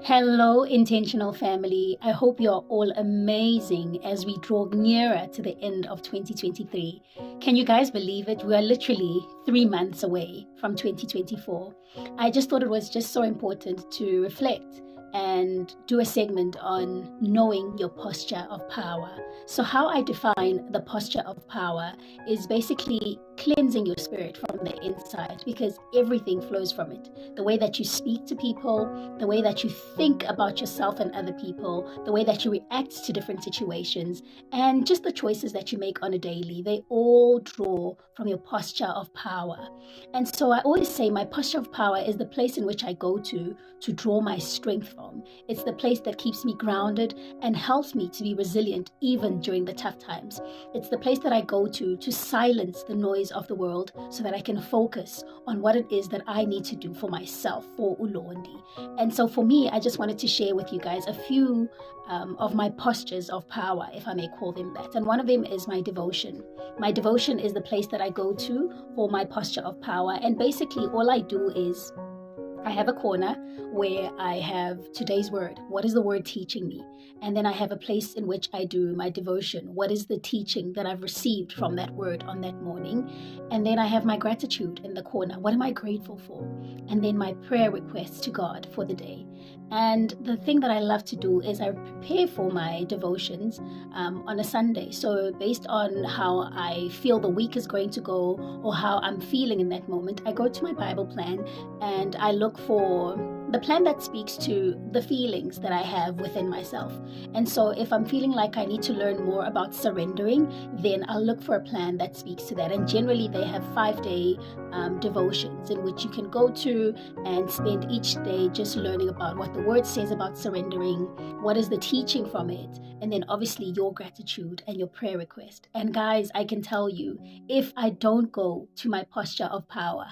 Hello, intentional family. I hope you're all amazing as we draw nearer to the end of 2023. Can you guys believe it? We are literally 3 months away from 2024. I just thought it was just so important to reflect and do a segment on knowing your posture of power. So, how I define the posture of power is basically cleansing your spirit from the inside because everything flows from it. The way that you speak to people, the way that you think about yourself and other people, the way that you react to different situations, and just the choices that you make on a daily, they all draw from your posture of power. And so I always say my posture of power is the place in which I go to draw my strength from. It's the place that keeps me grounded and helps me to be resilient even during the tough times. It's the place that I go to silence the noise of the world so that I can focus on what it is that I need to do for myself, for Ulondi. And so for me, I just wanted to share with you guys a few of my postures of power, if I may call them that. And one of them is my devotion. My devotion is the place that I go to for my posture of power. And basically, all I do is I have a corner where I have today's word. What is the word teaching me? And then I have a place in which I do my devotion. What is the teaching that I've received from that word on that morning? And then I have my gratitude in the corner. What am I grateful for? And then my prayer requests to God for the day. And the thing that I love to do is I prepare for my devotions on a Sunday. So based on how I feel the week is going to go or how I'm feeling in that moment, I go to my Bible plan and I look for the plan that speaks to the feelings that I have within myself. And so if I'm feeling like I need to learn more about surrendering, then I'll look for a plan that speaks to that. And generally they have 5-day devotions in which you can go to and spend each day just learning about what the word says about surrendering, what is the teaching from it, and then obviously your gratitude and your prayer request. And guys, I can tell you, if I don't go to my posture of power,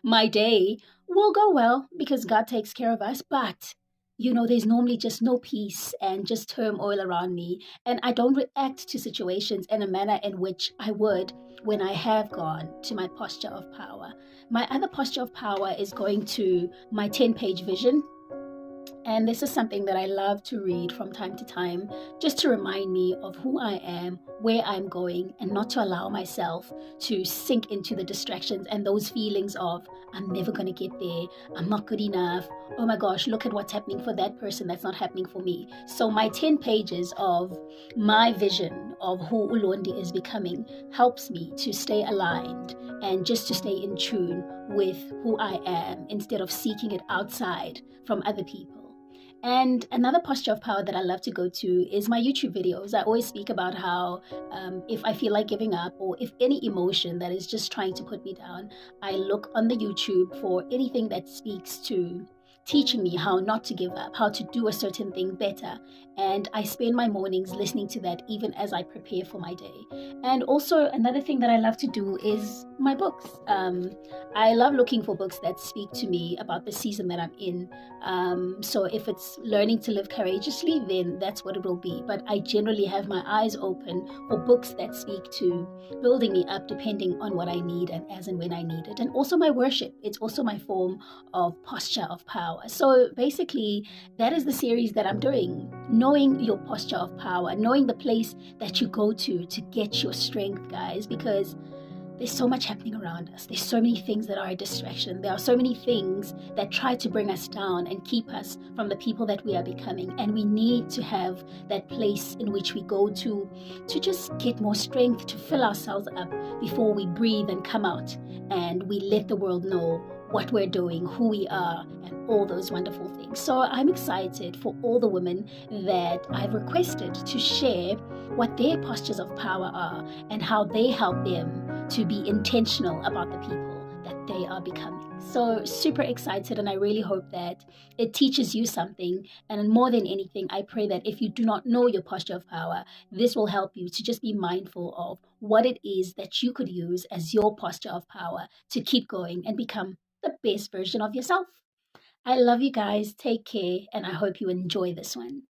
my day will go well because God takes care of us. But there's normally just no peace and just turmoil around me. And I don't react to situations in a manner in which I would when I have gone to my posture of power. My other posture of power is going to my 10-page vision. And this is something that I love to read from time to time, just to remind me of who I am, where I'm going, and not to allow myself to sink into the distractions and those feelings of, I'm never going to get there, I'm not good enough, oh my gosh, look at what's happening for that person that's not happening for me. So my 10 pages of my vision of who Ulondi is becoming helps me to stay aligned and just to stay in tune with who I am instead of seeking it outside from other people. And another posture of power that I love to go to is my YouTube videos. I always speak about how if I feel like giving up or if any emotion that is just trying to put me down, I look on the YouTube for anything that speaks to teaching me how not to give up, how to do a certain thing better. And I spend my mornings listening to that even as I prepare for my day. And also another thing that I love to do is my books. I love looking for books that speak to me about the season that I'm in. So if it's learning to live courageously, then that's what it will be. But I generally have my eyes open for books that speak to building me up depending on what I need and as and when I need it. And also my worship. It's also my form of posture of power. So basically, that is the series that I'm doing. Knowing your posture of power, knowing the place that you go to get your strength, guys, because there's so much happening around us. There's so many things that are a distraction. There are so many things that try to bring us down and keep us from the people that we are becoming. And we need to have that place in which we go to just get more strength, to fill ourselves up before we breathe and come out and we let the world know what we're doing, who we are, and all those wonderful things. So I'm excited for all the women that I've requested to share what their postures of power are and how they help them to be intentional about the people that they are becoming. So super excited, and I really hope that it teaches you something. And more than anything, I pray that if you do not know your posture of power, this will help you to just be mindful of what it is that you could use as your posture of power to keep going and become the best version of yourself. I love you guys. Take care, and I hope you enjoy this one.